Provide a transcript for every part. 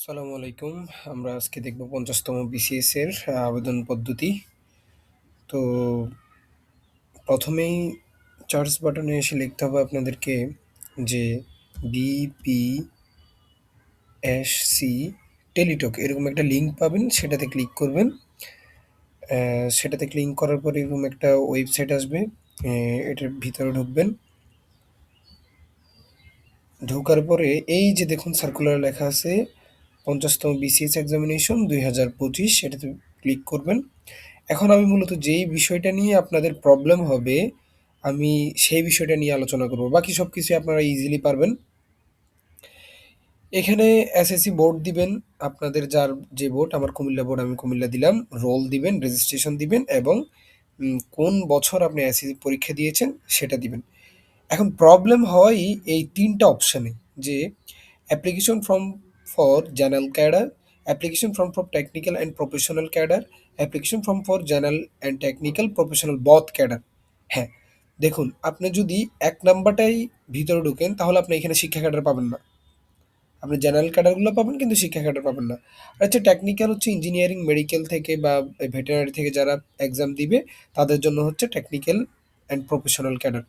আসসালামু আলাইকুম। আমরা আজকে দেখব ৫০তম বিসিএস এর আবেদন পদ্ধতি। তো ১ম এই সার্চ বাটনে এসে লিখতে হবে আপনাদেরকে যে বিপিএসসি টেলিটক এরকম একটা লিঙ্ক পাবেন, সেটাতে ক্লিক করবেন। সেটাতে ক্লিক করার পরে এরকম একটা ওয়েবসাইট আসবে। এটার ভিতরে ঢুকবেন। ঢোকার পরে এই যে দেখুন সার্কুলার লেখা আছে ৫০তম বিসিএস এক্সামিনেশন ২০২৫, এটাতে ক্লিক করবেন। এখন আমি মূলত যেই বিষয়টা নিয়ে আপনাদের প্রবলেম হবে, আমি সেই বিষয়টা নিয়ে আলোচনা করব। বাকি সবকিছুই আপনারা ইজিলি পারবেন। এখানে এসএসসি বোর্ড দিবেন, আপনাদের যার যে বোর্ড, আমার কুমিল্লা বোর্ড, আমি কুমিল্লা দিলাম। রোল দিবেন, রেজিস্ট্রেশন দিবেন এবং কোন বছর আপনি এসএসসি পরীক্ষা দিয়েছেন সেটা দিবেন। এখন প্রবলেম হয় এই ৩ টা অপশনে, যে application form for general cadre, application form for technical and professional cadre, application form for general and technical professional both cadre. হ্যাঁ, দেখুন আপনি যদি ১ নাম্বারটাই ভিতরে ঢোকেন তাহলে আপনি এখানে শিক্ষা ক্যাডার পাবেন না। আপনি জেনারেল ক্যাডারগুলো পাবেন কিন্তু শিক্ষা ক্যাডার পাবেন না। আচ্ছা, টেকনিক্যাল হচ্ছে ইঞ্জিনিয়ারিং, মেডিকেল থেকে বা ভেটেরিনারি থেকে যারা এক্সাম দিবে তাদের জন্য হচ্ছে টেকনিক্যাল অ্যান্ড প্রফেশনাল ক্যাডার।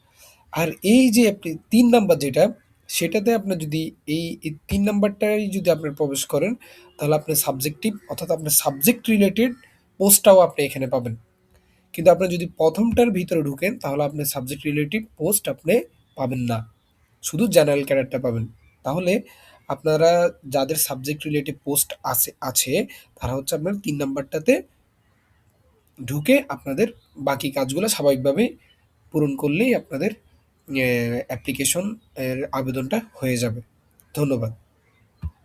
আর এই যে আপনি ৩ নাম্বার যেটা, সেটাতে আপনার যদি এই ৩ নাম্বারটায় যদি আপনার প্রবেশ করেন, তাহলে আপনি সাবজেক্টিভ অর্থাৎ আপনার সাবজেক্ট রিলেটেড পোস্টটাও আপনি এখানে পাবেন। কিন্তু আপনি যদি ১ম টার ভিতরে ঢুকেন তাহলে আপনি সাবজেক্ট রিলেটেড পোস্ট আপনি পাবেন না। শুধু জেনারেল ক্যাডারটা পাবেন। তাহলে আপনারা যাদের সাবজেক্ট রিলেটেড পোস্ট আছে তারা হচ্ছে আপনার ৩ নাম্বারটাতে ঢুকে আপনাদের বাকি কাজগুলো স্বাভাবিকভাবেই পূরণ করলেই আপনাদের অ্যাপ্লিকেশন এর আবেদনটা হয়ে যাবে। ধন্যবাদ।